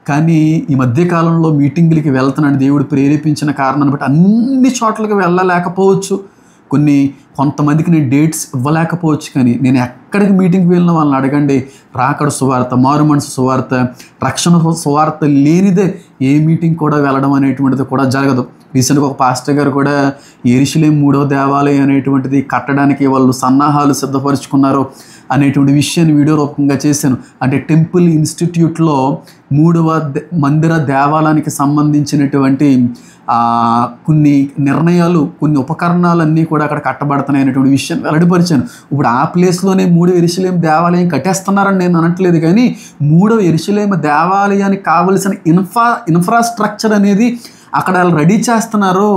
కానీ ఈ మధ్యకాలంలో మీటింగులకి వెళ్తున్నాను. దేవుడు ప్రేరేపించిన కారణాన్ని బట్టి అన్ని చోట్లకి వెళ్ళలేకపోవచ్చు, కొంతమందికి నేను డేట్స్ ఇవ్వలేకపోవచ్చు, కానీ నేను ఎక్కడికి మీటింగ్కి వెళ్ళిన వాళ్ళని అడగండి, రాకడ సువార్త, మారు మనసు సువార్త, రక్షణ సువార్త లేనిదే ఏ మీటింగ్ కూడా వెళ్ళడం అనేటువంటిది కూడా జరగదు. రీసెంట్గా ఒక పాస్టర్ గారు కూడా యెరూషలేము 3వ దేవాలయం అనేటువంటిది కట్టడానికి వాళ్ళు సన్నాహాలు సిద్ధపరుచుకున్నారు అనేటువంటి విషయాన్ని వీడియో రూపంగా చేశాను. అంటే టెంపుల్ ఇన్స్టిట్యూట్లో 3వ మందిర దేవాలయానికి సంబంధించినటువంటి కొన్ని నిర్ణయాలు, కొన్ని ఉపకరణాలన్నీ కూడా అక్కడ కట్టబడుతున్నాయి అనేటువంటి విషయాన్ని వెల్లడిపరిచాను. ఇప్పుడు ఆ ప్లేస్లోనే 3వ యెరూషలేము దేవాలయం కట్టేస్తున్నారని నేను అనట్లేదు, కానీ 3వ యెరూషలేము దేవాలయానికి కావలసిన ఇన్ఫ్రాస్ట్రక్చర్ అనేది అక్కడ రెడీ చేస్తున్నారు.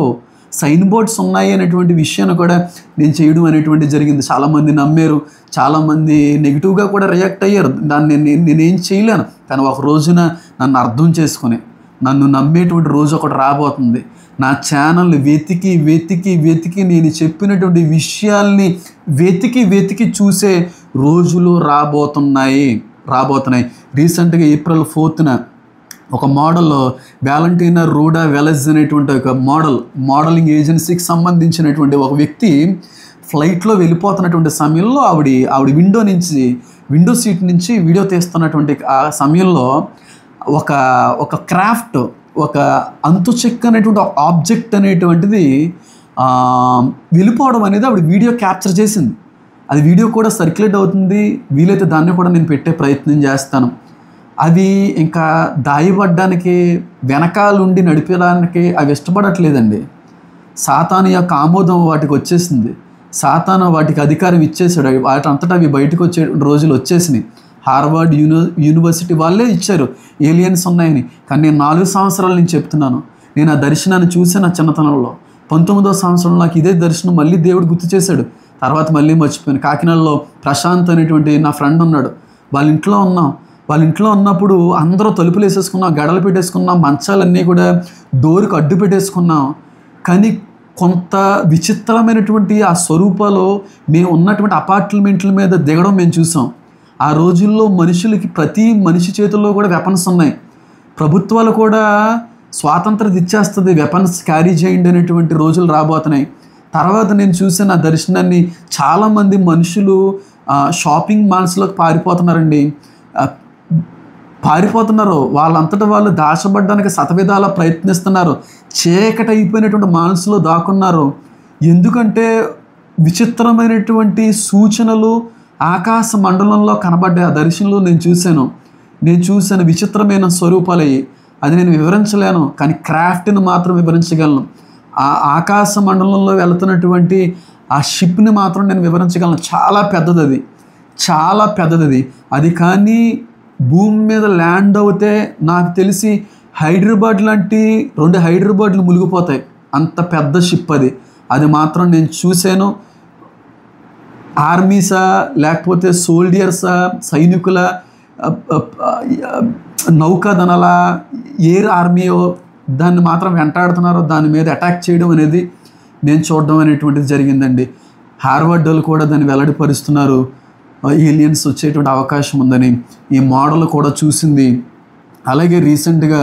సైన్ బోర్డ్స్ ఉన్నాయి అనేటువంటి విషయాన్ని కూడా నేను చేయడం అనేటువంటి జరిగింది. చాలామంది నమ్మారు, చాలామంది నెగిటివ్గా కూడా రియాక్ట్ అయ్యారు. దాన్ని నేనేం చేయలేను. కానీ ఒక రోజున నన్ను అర్థం చేసుకుని, నన్ను నమ్మేటువంటి రోజు ఒకటి రాబోతుంది. నా ఛానల్ వెతికి నేను చెప్పినటువంటి విషయాల్ని వెతికి చూసే రోజులు రాబోతున్నాయి. రీసెంట్గా ఏప్రిల్ 4న ఒక వ్యాలంటీనా రూడా వెలెజ్ అనేటువంటి ఒక మోడలింగ్ ఏజెన్సీకి సంబంధించినటువంటి ఒక వ్యక్తి ఫ్లైట్లో వెళ్ళిపోతున్నటువంటి సమయంలో ఆవిడ విండో సీట్ నుంచి వీడియో తీస్తున్నటువంటి ఆ సమయంలో ఒక క్రాఫ్ట్, ఒక అంతు చెక్క అనేటువంటి ఆబ్జెక్ట్ అనేటువంటిది వెళ్ళిపోవడం అనేది ఆవిడ వీడియో క్యాప్చర్ చేసింది. అది వీడియో కూడా సర్క్యులేట్ అవుతుంది. వీలైతే దాన్ని కూడా నేను పెట్టే ప్రయత్నం చేస్తాను. అవి ఇంకా దాయబడ్డానికి, వెనకాలుండి నడిపేదానికి అవి ఇష్టపడట్లేదండి. సాతాను యొక్క ఆమోదం వాటికి వచ్చేసింది. సాతాను వాటికి అధికారం ఇచ్చేసాడు. వాటి అంతటా అవి బయటకు వచ్చే రోజులు వచ్చేసినాయి. హార్వర్డ్ యూనివర్సిటీ వాళ్ళే ఇచ్చారు ఏలియన్స్ ఉన్నాయని. కానీ నేను 4 సంవత్సరాల నుంచి చెప్తున్నాను. నేను ఆ దర్శనాన్ని చూసి నా చిన్నతనంలో 19వ సంవత్సరంలో నాకు ఇదే దర్శనం మళ్ళీ దేవుడు గుర్తు చేశాడు. తర్వాత మళ్ళీ మర్చిపోయాను. కాకినాడలో ప్రశాంత్ అనేటువంటి నా ఫ్రెండ్ ఉన్నాడు. వాళ్ళ ఇంట్లో ఉన్నప్పుడు అందరూ తలుపులు వేసేసుకున్నాం, గడలు పెట్టేసుకున్నాం, మంచాలన్నీ కూడా డోరుకు అడ్డు పెట్టేసుకున్నాం. కానీ కొంత విచిత్రమైనటువంటి ఆ స్వరూపాలు మేము ఉన్నటువంటి అపార్ట్మెంట్ల మీద దిగడం మేము చూసాం. ఆ రోజుల్లో ప్రతి మనిషి చేతుల్లో కూడా వెపన్స్ ఉన్నాయి. ప్రభుత్వాలు కూడా స్వాతంత్రత ఇచ్చేస్తుంది, వెపన్స్ క్యారీ చేయండి అనేటువంటి రోజులు రాబోతున్నాయి. తర్వాత నేను చూసిన ఆ దర్శనాన్ని చాలామంది మనుషులు షాపింగ్ మాల్స్లోకి పారిపోతున్నారు. వాళ్ళంతటా వాళ్ళు దాచబడ్డానికి శతవిధాలా ప్రయత్నిస్తున్నారు. చీకటి అయిపోయినటువంటి మాల్స్లో దాక్కున్నారు. ఎందుకంటే విచిత్రమైనటువంటి సూచనలు ఆకాశ మండలంలో కనబడ్డాయి. ఆ దర్శనంలో నేను చూశాను విచిత్రమైన స్వరూపాలయ్యి. అది నేను వివరించలేను, కానీ క్రాఫ్ట్ని మాత్రం వివరించగలను. ఆ ఆకాశ మండలంలో వెళుతున్నటువంటి ఆ షిప్ని మాత్రం నేను వివరించగలను. చాలా పెద్దది అది. చాలా పెద్దది. అది కానీ భూమి మీద ల్యాండ్ అవుతే నాకు తెలిసి హైదరాబాద్ లాంటి 2 హైదరాబాద్లు మునిగిపోతాయి. అంత పెద్ద షిప్ అది. అది మాత్రం నేను చూశాను. ఆర్మీసా లేకపోతే సోల్డియర్సా, సైనికుల, నౌకాదళాల, ఎయిర్ ఆర్మీయో దాన్ని మాత్రం వెంటాడుతున్నారో దాని మీద అటాక్ చేయడం అనేది నేను చూడడం అనేటువంటిది జరిగిందండి. హార్వర్డ్ వాళ్ళు కూడా దాన్ని వెల్లడిపరుస్తున్నారు, ఏలియన్స్ వచ్చేటువంటి అవకాశం ఉందని. ఈ మోడల్ కూడా చూసింది. అలాగే రీసెంట్గా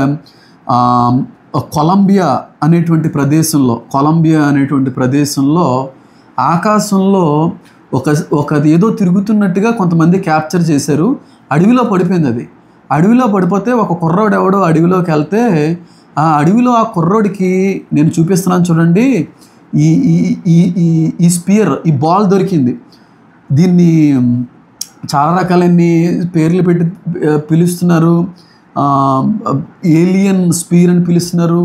కొలంబియా అనేటువంటి ప్రదేశంలో ఆకాశంలో ఒక ఏదో తిరుగుతున్నట్టుగా కొంతమంది క్యాప్చర్ చేశారు. అడవిలో పడిపోయింది అది. అడవిలో పడిపోతే ఒక కుర్రోడు ఎవడో అడవిలోకి వెళ్తే ఆ అడవిలో ఆ కుర్రోడికి నేను చూపిస్తున్నాను చూడండి, ఈ స్పియర్, ఈ బాల్ దొరికింది. దీన్ని చాలా రకాలైన పేర్లు పెట్టి పిలుస్తున్నారు. ఏలియన్ స్పియర్ అని పిలుస్తున్నారు.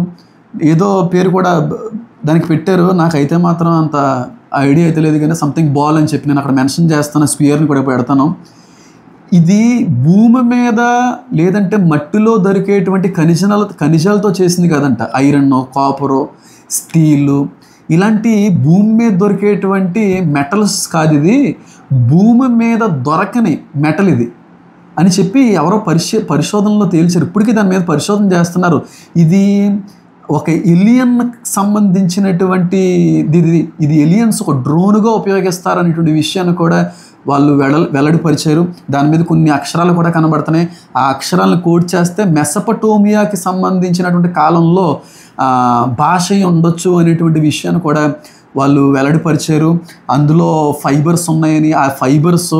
ఏదో పేరు కూడా దానికి పెట్టారు. నాకైతే మాత్రం అంత ఐడియా అయితే లేదు, కానీ సంథింగ్ బాల్ అని చెప్పి నేను అక్కడ మెన్షన్ చేస్తాను. స్పియర్ని కూడా పెడతాను. ఇది భూమి మీద లేదంటే మట్టిలో దొరికేటువంటి ఖనిజాలతో చేసింది కాదంట. ఐరన్, కాపరు, స్టీలు ఇలాంటి భూమి మీద దొరికేటువంటి మెటల్స్ కాదు. ఇది భూమి మీద దొరకని మెటల్ ఇది అని చెప్పి ఎవరో పరిశోధనలో తేల్చారు. ఇప్పటికీ దాని మీద పరిశోధన చేస్తున్నారు. ఇది ఒక ఎలియన్కి సంబంధించినటువంటి ఇది ఎలియన్స్ ఒక డ్రోన్గా ఉపయోగిస్తారనేటువంటి విషయాన్ని కూడా వాళ్ళు వెల్లడిపరిచారు. దాని మీద కొన్ని అక్షరాలు కూడా కనబడుతున్నాయి. ఆ అక్షరాలను కోడ్ చేస్తే మెసపటోమియాకి సంబంధించినటువంటి కాలంలో భాష ఉండొచ్చు అనేటువంటి విషయాన్ని కూడా వాళ్ళు వెల్లడిపరిచారు. అందులో ఫైబర్స్ ఉన్నాయని, ఆ ఫైబర్స్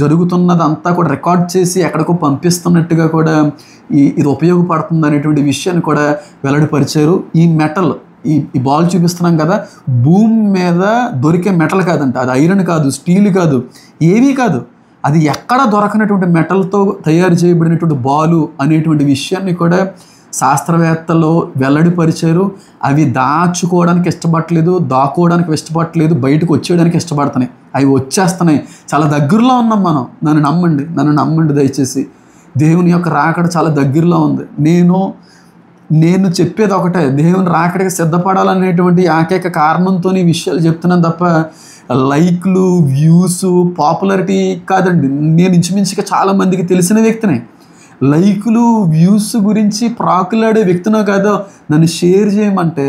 జరుగుతున్నదంతా కూడా రికార్డ్ చేసి ఎక్కడికో పంపిస్తున్నట్టుగా కూడా ఇది ఉపయోగపడుతుంది అనేటువంటి విషయాన్ని కూడా వెల్లడిపరిచారు. ఈ మెటల్, ఈ బాల్ చూపిస్తున్నాం కదా, భూమి మీద దొరికే మెటల్ కాదంట. అది ఐరన్ కాదు, స్టీల్ కాదు, ఏవీ కాదు. అది ఎక్కడ దొరకనటువంటి మెటల్తో తయారు చేయబడినటువంటి బాలు అనేటువంటి విషయాన్ని కూడా శాస్త్రవేత్తలు వెల్లడిపరిచారు. అవి దాచుకోవడానికి ఇష్టపడట్లేదు, దాక్కోవడానికి ఇష్టపడట్లేదు, బయటకు వచ్చేయడానికి ఇష్టపడుతున్నాయి. అవి వచ్చేస్తున్నాయి. చాలా దగ్గరలో ఉన్నాం మనం. నన్ను నమ్మండి దయచేసి. దేవుని యొక్క రాకడ చాలా దగ్గరలో ఉంది. నేను చెప్పేది ఒకటే, దేవుని రాకడికి సిద్ధపడాలనేటువంటి ఏకైక కారణంతో ఈ విషయాలు చెప్తున్నాను తప్ప లైక్లు, వ్యూస్, పాపులారిటీ కాదండి. నేను ఇంచుమించుగా చాలామందికి తెలిసిన వ్యక్తినే. లైకులు, వ్యూస్ గురించి ప్రాకులాడే వ్యక్తినో కాదో నన్ను షేర్ చేయమంటే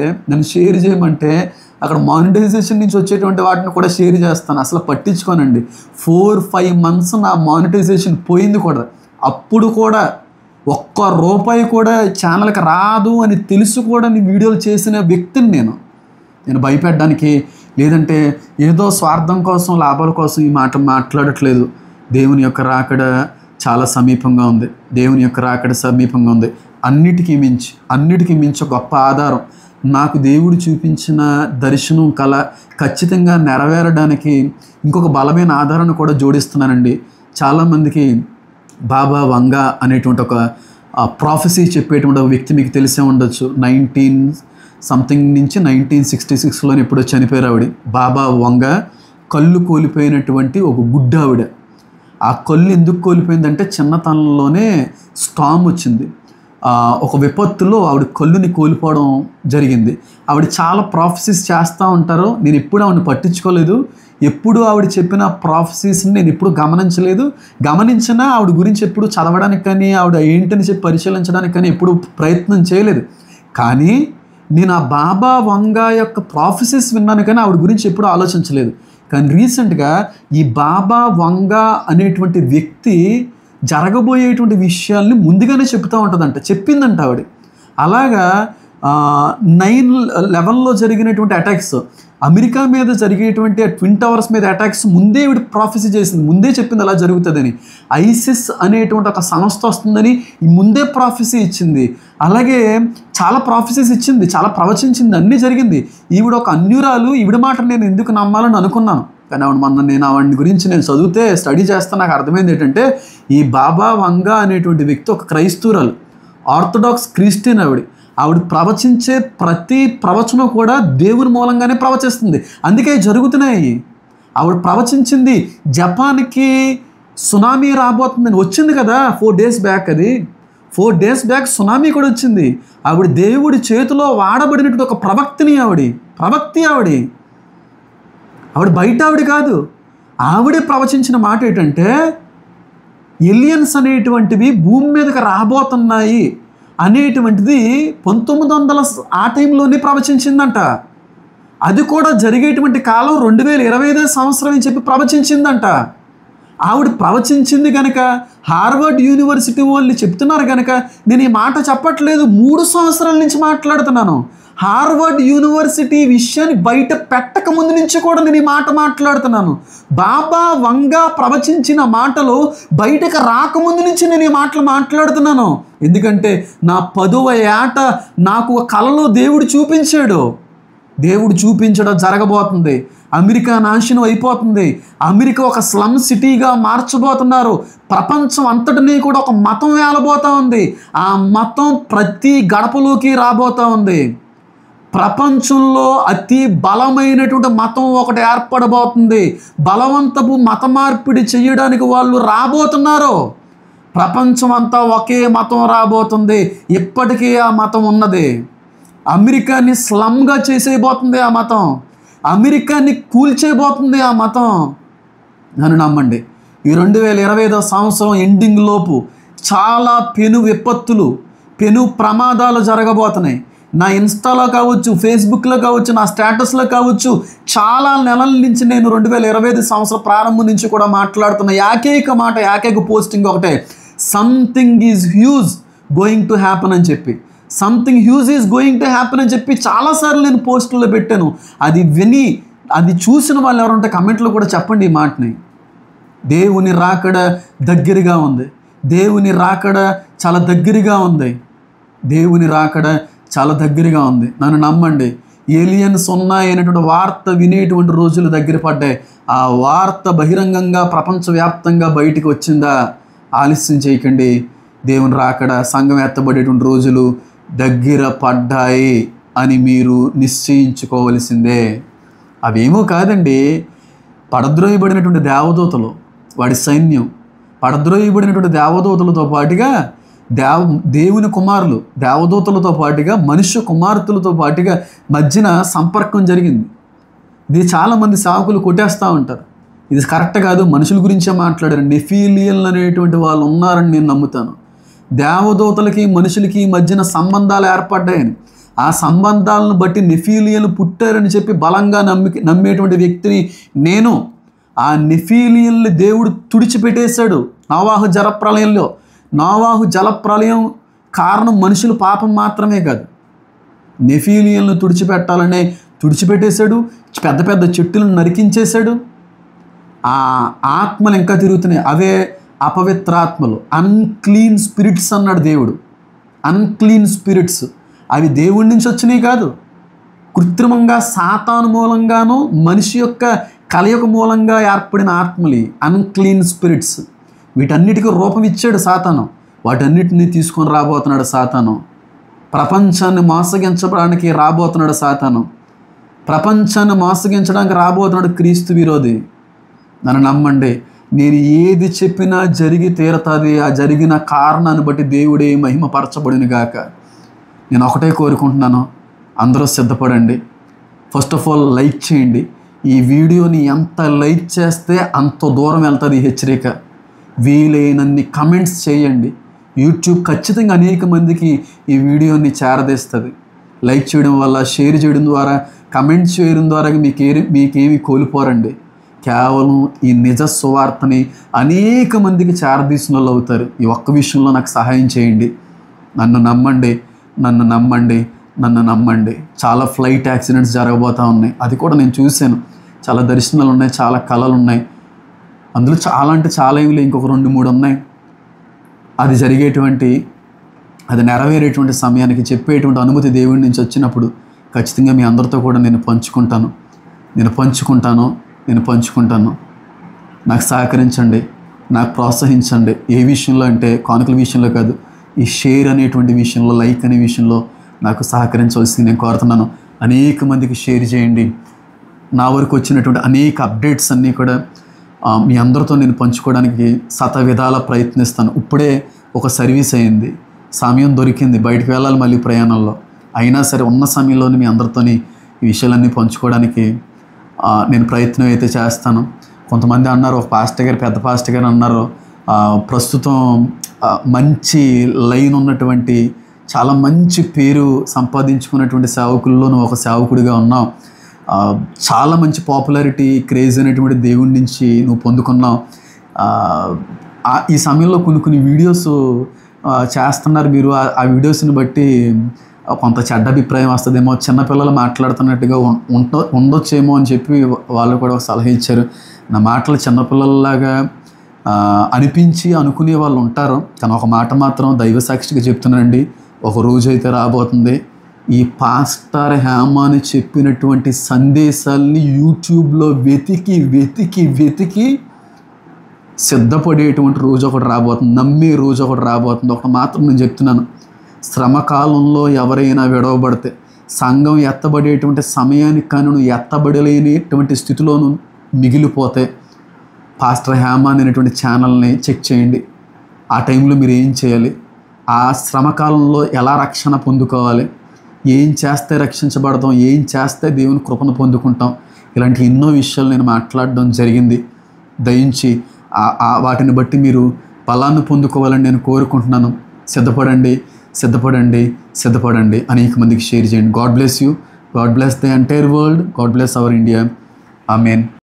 అక్కడ మానిటైజేషన్ నుంచి వచ్చేటువంటి వాటిని కూడా షేర్ చేస్తాను. అసలు పట్టించుకోనండి. 4-5 months నా మానిటైజేషన్ పోయింది కూడా. అప్పుడు కూడా ₹1 కూడా ఛానల్కి రాదు అని తెలుసు కూడా నేను వీడియోలు చేసిన వ్యక్తిని. నేను భయపెట్టడానికి లేదంటే ఏదో స్వార్థం కోసం, లాభాల కోసం ఈ మాట మాట్లాడట్లేదు. దేవుని యొక్క రాకడ చాలా సమీపంగా ఉంది. అన్నిటికీ మించి గొప్ప ఆధారం నాకు దేవుడు చూపించిన దర్శనం కళ ఖచ్చితంగా నెరవేరడానికి ఇంకొక బలమైన ఆధారాన్ని కూడా జోడిస్తున్నానండి. చాలామందికి బాబా వంగా అనేటువంటి ఒక ప్రాఫెసీ చెప్పేటువంటి ఒక వ్యక్తి మీకు తెలిసే ఉండొచ్చు. 19 నుంచి 1966లో ఎప్పుడో చనిపోయారు ఆవిడ. బాబా వంగా కళ్ళు కోల్పోయినటువంటి ఒక గుడ్డావిడ. ఆ కళ్ళు ఎందుకు కోల్పోయిందంటే చిన్నతనంలోనే స్టామ్ వచ్చింది. ఒక విపత్తులో ఆవిడ కళ్ళుని కోల్పోవడం జరిగింది. ఆవిడ చాలా ప్రాఫెసీస్ చేస్తూ ఉంటారు. నేను ఎప్పుడు ఆవిడని పట్టించుకోలేదు. ఎప్పుడు ఆవిడ చెప్పిన ప్రాఫెసీస్ని నేను ఎప్పుడు గమనించినా ఆవిడ గురించి ఎప్పుడు చదవడానికి కానీ, ఆవిడ ఏంటని చెప్పి పరిశీలించడానికి కానీ ఎప్పుడు ప్రయత్నం చేయలేదు. కానీ నేను ఆ బాబా వంగా యొక్క ప్రాఫెసీస్ విన్నాను, కానీ ఆవిడ గురించి ఎప్పుడు ఆలోచించలేదు. కానీ రీసెంట్గా ఈ బాబా వంగా అనేటువంటి వ్యక్తి జరగబోయేటువంటి విషయాల్ని ముందుగానే చెప్పిందంట ఆవిడ. అలాగా 9/11లో జరిగినటువంటి అటాక్స్, అమెరికా మీద జరిగేటువంటి ట్విన్ టవర్స్ మీద అటాక్స్ ముందే ఈవిడ ప్రాఫెసీ చేసింది. ముందే చెప్పింది అలా జరుగుతుందని. ఐసిస్ అనేటువంటి ఒక సంస్థ వస్తుందని ముందే ప్రాఫెసీ ఇచ్చింది. అలాగే చాలా ప్రాఫెసీస్ ఇచ్చింది, చాలా ప్రవచించింది, అన్నీ జరిగింది. ఈవిడ ఒక అన్యురాలు. ఈవిడ మాట నేను ఎందుకు నమ్మాలని అనుకున్నాను. కానీ నేను ఆవిడ గురించి చదివితే స్టడీ చేస్తే నాకు అర్థమైంది ఏంటంటే, ఈ బాబా వంగా అనేటువంటి వ్యక్తి ఒక క్రైస్తవురాలు, ఆర్థడాక్స్ క్రిస్టియన్. ఆవిడ ప్రవచించే ప్రతి ప్రవచనం కూడా దేవుని మూలంగానే ప్రవచిస్తుంది. అందుకే జరుగుతున్నాయి. ఆవిడ ప్రవచించింది జపాన్కి సునామీ రాబోతుందని వచ్చింది కదా 4 days బ్యాక్. అది 4 days బ్యాక్ సునామీ కూడా వచ్చింది. ఆవిడ దేవుడి చేతిలో వాడబడినటువంటి ఒక ప్రవక్తి ఆవిడ బయట ఆవిడ కాదు. ఆవిడే ప్రవచించిన మాట ఏంటంటే ఎలియన్స్ అనేటువంటివి భూమి మీదకి రాబోతున్నాయి అనేటువంటిది 1900 ఆ టైంలోనే ప్రవచించిందంట. అది కూడా జరిగేటువంటి కాలం 2025 సంవత్సరం అని చెప్పి ప్రవచించిందంట. ఆవిడ ప్రవచించింది కనుక హార్వర్డ్ యూనివర్సిటీ వాళ్ళు చెప్తున్నారు కనుక నేను ఈ మాట చెప్పట్లేదు, 3 సంవత్సరాల నుంచి మాట్లాడుతున్నాను. హార్వర్డ్ యూనివర్సిటీ విషయాన్ని బయట పెట్టక ముందు నుంచి కూడా నేను ఈ మాట మాట్లాడుతున్నాను. బాబా వంగా ప్రవచించిన మాటలు బయటకు రాకముందు నుంచి నేను ఈ మాటలు మాట్లాడుతున్నాను. ఎందుకంటే నా 10వ ఏట నాకు ఒక కలలో దేవుడు చూపించడం జరగబోతుంది. అమెరికా నాశనం అయిపోతుంది. అమెరికా ఒక స్లమ్ సిటీగా మార్చబోతున్నారు. ప్రపంచం అంతటినీ కూడా ఒక మతం వేలబోతూ ఉంది. ఆ మతం ప్రతి గడపలోకి రాబోతూ ఉంది. ప్రపంచంలో అతి బలమైనటువంటి మతం ఒకటి ఏర్పడబోతుంది. బలవంతపు మత మార్పిడి చేయడానికి వాళ్ళు రాబోతున్నారు. ప్రపంచం అంతా ఒకే మతం రాబోతుంది. ఇప్పటికీ ఆ మతం ఉన్నది. అమెరికాని స్లమ్గా చేసేయబోతుంది ఆ మతం. అమెరికాని కూల్చేయబోతుంది ఆ మతం. నన్ను నమ్మండి, ఈ 2025 సంవత్సరం ఎండింగ్ లోపు చాలా పెను విపత్తులు, పెను ప్రమాదాలు జరగబోతున్నాయి. నా ఇన్స్టాలో కావచ్చు, ఫేస్బుక్లో కావచ్చు, నా స్టేటస్లో కావచ్చు, చాలా నెలల నుంచి నేను 2025 సంవత్సరం ప్రారంభం నుంచి కూడా మాట్లాడుతున్న ఏకైక పోస్టింగ్ ఒకటే, something is huge going to happen అని చెప్పి. Something huge is going to happen అని చెప్పి చాలాసార్లు నేను పోస్టుల్లో పెట్టాను. అది చూసిన వాళ్ళు ఎవరంటే కమెంట్లో కూడా చెప్పండి ఈ మాటని. దేవుని రాకడ దగ్గరగా ఉంది. దేవుని రాకడ చాలా దగ్గరగా ఉంది. దేవుని రాకడ చాలా దగ్గరగా ఉంది. నన్ను నమ్మండి, ఏలియన్స్ ఉన్నాయనేటువంటి వార్త వినేటువంటి రోజులు దగ్గర పడ్డాయి. ఆ వార్త బహిరంగంగా ప్రపంచవ్యాప్తంగా బయటికి వచ్చిందా? ఆలస్యం చేయకండి. దేవుని రాకడ, సంఘం ఎత్తబడేటువంటి రోజులు దగ్గర పడ్డాయి అని మీరు నిశ్చయించుకోవలసిందే. అవేమో కాదండి, పడద్రోయబడినటువంటి దేవదూతలు, వాడి సైన్యం, పడద్రోయబడినటువంటి దేవదూతలతో పాటుగా దేవుని కుమారులు, దేవదూతలతో పాటుగా మనుష్య కుమార్తెలతో పాటుగా మధ్యన సంపర్కం జరిగింది. ఇది చాలామంది సేవకులు కొట్టేస్తూ ఉంటారు. ఇది కరెక్ట్ కాదు, మనుషుల గురించే మాట్లాడారు. నెఫీలియన్లు అనేటువంటి వాళ్ళు ఉన్నారని నేను నమ్ముతాను. దేవదూతలకి మనుషులకి మధ్యన సంబంధాలు ఏర్పడ్డాయని, ఆ సంబంధాలను బట్టి నెఫీలియన్లు పుట్టారని చెప్పి బలంగా నమ్మేటువంటి వ్యక్తిని నేను. ఆ నెఫీలియన్లు దేవుడు తుడిచిపెట్టేశాడు నోవాహు జలప్రలయంలో. నోవాహు జలప్రలయం కారణం మనుషుల పాపం మాత్రమే కాదు, నెఫీలియన్లు తుడిచిపెట్టేశాడు. పెద్ద పెద్ద చెట్టులను నరికించేశాడు. ఆ ఆత్మలు ఇంకా తిరుగుతున్నాయి, అవే అపవిత్రాత్మలు, అన్క్లీన్ స్పిరిట్స్ అన్నాడు దేవుడు. అన్క్లీన్ స్పిరిట్స్ అవి దేవుడి నుంచి వచ్చినాయి కాదు, కృత్రిమంగా సాతాను మూలంగాను మనిషి యొక్క కలయిక మూలంగా ఏర్పడిన ఆత్మలు అన్క్లీన్ స్పిరిట్స్. వీటన్నిటికీ రూపం ఇచ్చాడు సాతాను. వాటన్నిటిని తీసుకొని రాబోతున్నాడు సాతాను. ప్రపంచాన్ని మోసగించడానికి రాబోతున్నాడు సాతాను. ప్రపంచాన్ని మోసగించడానికి రాబోతున్నాడు క్రీస్తు విరోధి. నన్ను నమ్మండి, నేను ఏది చెప్పినా జరిగి తీరుతుంది. ఆ జరిగిన కారణాన్ని బట్టి దేవుడే మహిమపరచబడిన గాక. నేను ఒకటే కోరుకుంటున్నాను, అందరూ సిద్ధపడండి. ఫస్ట్ ఆఫ్ ఆల్ లైక్ చేయండి. ఈ వీడియోని ఎంత లైక్ చేస్తే అంత దూరం వెళ్తుంది ఈ హెచ్చరిక. వీలైనన్ని కమెంట్స్ చేయండి. యూట్యూబ్ ఖచ్చితంగా అనేక మందికి ఈ వీడియోని చేరదీస్తుంది. లైక్ చేయడం వల్ల, షేర్ చేయడం ద్వారా, కమెంట్ చేయడం ద్వారా మీకేమి కోల్పోరండి. కేవలం ఈ నిజ సువార్తని అనేక మందికి చేరదీసిన వాళ్ళు అవుతారు. ఈ ఒక్క విషయంలో నాకు సహాయం చేయండి. నన్ను నమ్మండి. చాలా ఫ్లైట్ యాక్సిడెంట్స్ జరగబోతూ ఉన్నాయి. అది కూడా నేను చూశాను. చాలా దర్శనాలు ఉన్నాయి, చాలా కళలు ఉన్నాయి. అందులో చాలా అంటే చాలా ఏమి లేవు, ఇంకొక 2-3 ఉన్నాయి. అది నెరవేరేటువంటి సమయానికి చెప్పేటువంటి అనుమతి దేవుడి నుంచి వచ్చినప్పుడు ఖచ్చితంగా మీ అందరితో కూడా నేను పంచుకుంటాను. నాకు సహకరించండి, నాకు ప్రోత్సహించండి. ఏ విషయంలో అంటే కానుకల విషయంలో కాదు, ఈ షేర్ అనేటువంటి విషయంలో, లైక్ అనే విషయంలో నాకు సహకరించవలసింది నేను కోరుతున్నాను. అనేక మందికి షేర్ చేయండి. నా వరకు వచ్చినటువంటి అనేక అప్డేట్స్ అన్నీ కూడా మీ అందరితో నేను పంచుకోవడానికి శతవిధాల ప్రయత్నిస్తాను. ఇప్పుడే ఒక సర్వీస్ అయింది, సమయం దొరికింది, బయటకు వెళ్ళాలి మళ్ళీ ప్రయాణంలో. అయినా సరే ఉన్న సమయంలోనే మీ అందరితోని ఈ విషయాలన్నీ పంచుకోవడానికి నేను ప్రయత్నం అయితే చేస్తాను. కొంతమంది అన్నారు, ఒక పాస్టర్ గారు, పెద్ద పాస్టర్ గారు అన్నారు, ప్రస్తుతం మంచి లైన్ ఉన్నటువంటి చాలా మంచి పేరు సంపాదించుకున్నటువంటి సేవకుల్లో నువ్వు ఒక సేవకుడిగా ఉన్నావు, చాలా మంచి పాపులారిటీ క్రేజ్ అనేటువంటి దేవుడి నుంచి నువ్వు పొందుకున్నావు. ఈ సమయంలో కొన్ని వీడియోస్ చేస్తున్నారు మీరు, ఆ వీడియోస్ని బట్టి కొంత చెడ్డ అభిప్రాయం వస్తుందేమో, చిన్నపిల్లలు మాట్లాడుతున్నట్టుగా ఉండొచ్చేమో అని చెప్పి వాళ్ళు కూడా ఒక సలహా ఇచ్చారు. నా మాటలు చిన్నపిల్లల్లాగా అనిపించి అనుకునే వాళ్ళు ఉంటారు, కానీ ఒక మాట మాత్రం దైవసాక్షిగా చెప్తున్నానండి, ఒక రోజు అయితే రాబోతుంది ఈ పాస్టర్ హేమాని చెప్పినటువంటి సందేశాల్ని యూట్యూబ్లో వెతికి సిద్ధపడేటువంటి రోజు ఒకటి రాబోతుంది, నమ్మే రోజు ఒకటి రాబోతుంది. ఒక మాత్రం నేను చెప్తున్నాను, శ్రమకాలంలో ఎవరైనా విడవబడితే, సంఘం ఎత్తబడేటువంటి సమయానికి కానీ నువ్వు ఎత్తబడలేనిటువంటి స్థితిలోనూ మిగిలిపోతే పాస్టర్ హేమాన్ అనేటువంటి ఛానల్ని చెక్ చేయండి. ఆ టైంలో మీరు ఏం చేయాలి, ఆ శ్రమకాలంలో ఎలా రక్షణ పొందుకోవాలి, ఏం చేస్తే రక్షించబడతాం, ఏం చేస్తే దేవుని కృపను పొందుకుంటాం, ఇలాంటి ఎన్నో విషయాలు నేను మాట్లాడడం జరిగింది. దయించి వాటిని బట్టి మీరు ఫలాన్ని పొందుకోవాలని నేను కోరుకుంటున్నాను. సిద్ధపడండి అనేక మందికి షేర్ చేయండి. God bless you, God bless the entire world, God bless our India. Amen.